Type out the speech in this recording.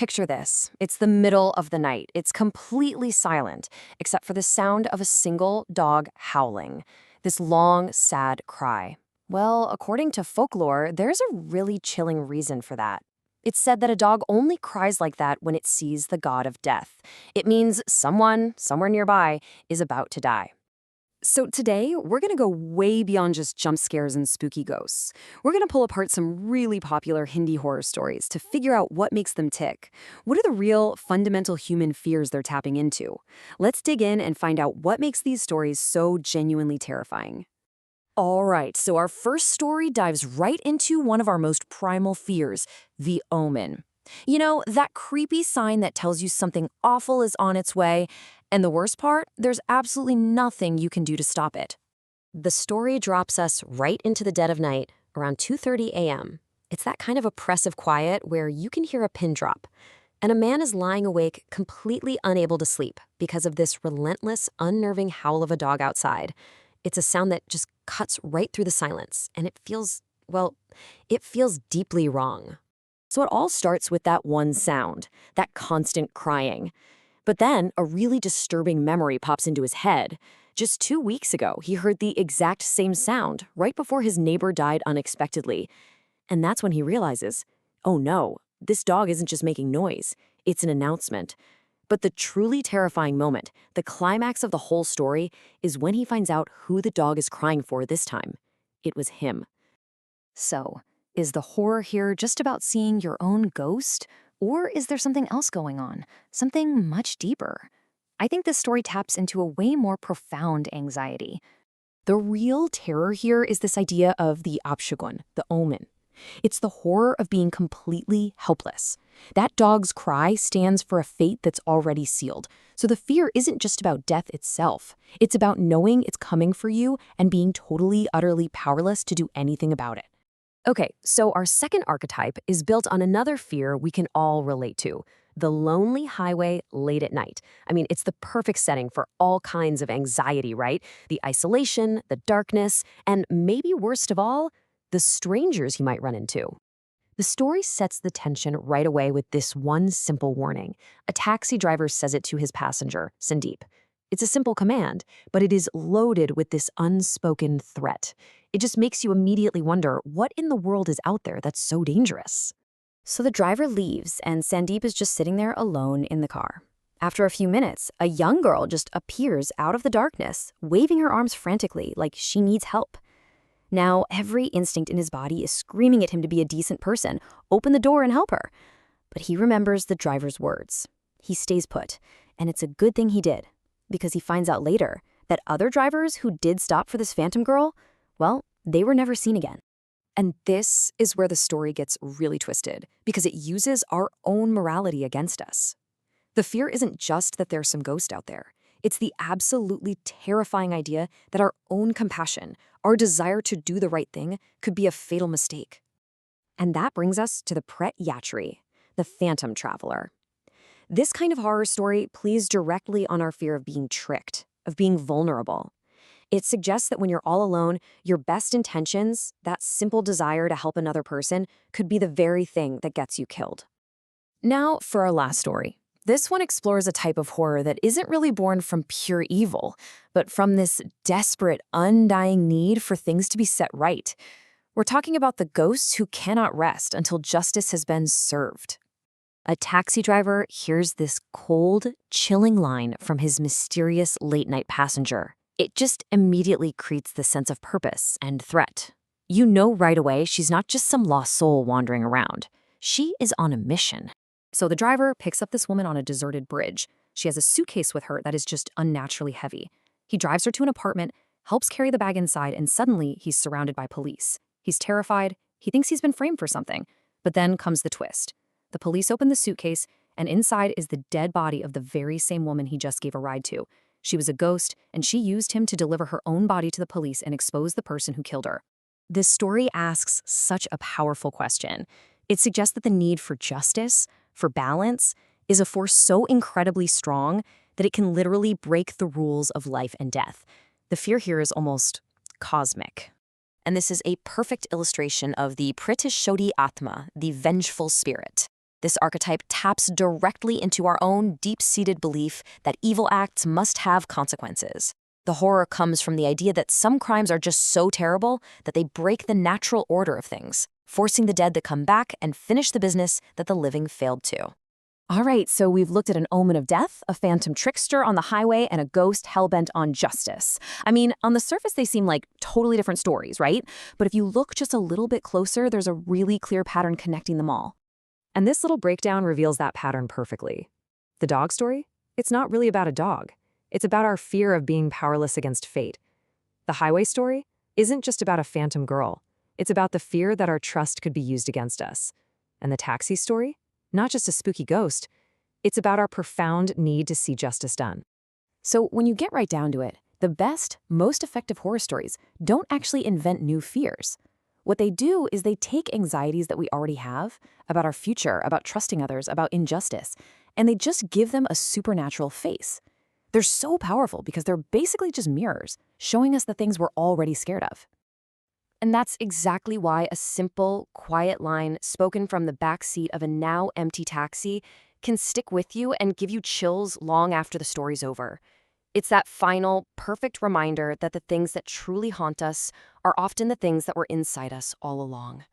Picture this. It's the middle of the night. It's completely silent, except for the sound of a single dog howling. This long, sad cry. Well, according to folklore, there's a really chilling reason for that. It's said that a dog only cries like that when it sees the god of death. It means someone, somewhere nearby, is about to die. So today, we're going to go way beyond just jump scares and spooky ghosts. We're going to pull apart some really popular Hindi horror stories to figure out what makes them tick. What are the real, fundamental human fears they're tapping into? Let's dig in and find out what makes these stories so genuinely terrifying. All right, so our first story dives right into one of our most primal fears, the omen. You know, that creepy sign that tells you something awful is on its way. And the worst part, there's absolutely nothing you can do to stop it. The story drops us right into the dead of night, around 2:30 a.m. It's that kind of oppressive quiet where you can hear a pin drop. And a man is lying awake, completely unable to sleep because of this relentless, unnerving howl of a dog outside. It's a sound that just cuts right through the silence, and it feels, well, it feels deeply wrong. So it all starts with that one sound, that constant crying. But then a really disturbing memory pops into his head. Just 2 weeks ago, he heard the exact same sound right before his neighbor died unexpectedly. And that's when he realizes, oh no, this dog isn't just making noise, it's an announcement. But the truly terrifying moment, the climax of the whole story, is when he finds out who the dog is crying for this time. It was him. So, is the horror here just about seeing your own ghost? Or is there something else going on? Something much deeper? I think this story taps into a way more profound anxiety. The real terror here is this idea of the apshagun, the omen. It's the horror of being completely helpless. That dog's cry stands for a fate that's already sealed. So the fear isn't just about death itself. It's about knowing it's coming for you and being totally, utterly powerless to do anything about it. Okay, so our second archetype is built on another fear we can all relate to, the lonely highway late at night. I mean, it's the perfect setting for all kinds of anxiety, right? The isolation, the darkness, and maybe worst of all, the strangers you might run into. The story sets the tension right away with this one simple warning. A taxi driver says it to his passenger, Sandeep. It's a simple command, but it is loaded with this unspoken threat. It just makes you immediately wonder what in the world is out there that's so dangerous. So the driver leaves, and Sandeep is just sitting there alone in the car. After a few minutes, a young girl just appears out of the darkness, waving her arms frantically like she needs help. Now, every instinct in his body is screaming at him to be a decent person, open the door and help her. But he remembers the driver's words. He stays put, and it's a good thing he did, because he finds out later that other drivers who did stop for this phantom girl, well, they were never seen again. And this is where the story gets really twisted, because it uses our own morality against us. The fear isn't just that there's some ghost out there. It's the absolutely terrifying idea that our own compassion, our desire to do the right thing, could be a fatal mistake. And that brings us to the Pret Yatri, the phantom traveler. This kind of horror story plays directly on our fear of being tricked, of being vulnerable. It suggests that when you're all alone, your best intentions, that simple desire to help another person, could be the very thing that gets you killed. Now for our last story. This one explores a type of horror that isn't really born from pure evil, but from this desperate, undying need for things to be set right. We're talking about the ghosts who cannot rest until justice has been served. A taxi driver hears this cold, chilling line from his mysterious late-night passenger. It just immediately creates the sense of purpose and threat. You know right away she's not just some lost soul wandering around. She is on a mission. So the driver picks up this woman on a deserted bridge. She has a suitcase with her that is just unnaturally heavy. He drives her to an apartment, helps carry the bag inside, and suddenly he's surrounded by police. He's terrified. He thinks he's been framed for something. But then comes the twist. The police open the suitcase, and inside is the dead body of the very same woman he just gave a ride to. She was a ghost, and she used him to deliver her own body to the police and expose the person who killed her. This story asks such a powerful question. It suggests that the need for justice, for balance, is a force so incredibly strong that it can literally break the rules of life and death. The fear here is almost cosmic. And this is a perfect illustration of the Pritishodi Atma, the vengeful spirit. This archetype taps directly into our own deep-seated belief that evil acts must have consequences. The horror comes from the idea that some crimes are just so terrible that they break the natural order of things, forcing the dead to come back and finish the business that the living failed to. All right, so we've looked at an omen of death, a phantom trickster on the highway, and a ghost hellbent on justice. I mean, on the surface, they seem like totally different stories, right? But if you look just a little bit closer, there's a really clear pattern connecting them all. And this little breakdown reveals that pattern perfectly. The dog story? It's not really about a dog. It's about our fear of being powerless against fate. The highway story isn't just about a phantom girl. It's about the fear that our trust could be used against us. And the taxi story? Not just a spooky ghost. It's about our profound need to see justice done. So when you get right down to it, the best, most effective horror stories don't actually invent new fears. What they do is they take anxieties that we already have about our future, about trusting others, about injustice, and they just give them a supernatural face. They're so powerful because they're basically just mirrors, showing us the things we're already scared of. And that's exactly why a simple, quiet line spoken from the back seat of a now empty taxi can stick with you and give you chills long after the story's over. It's that final, perfect reminder that the things that truly haunt us are often the things that were inside us all along.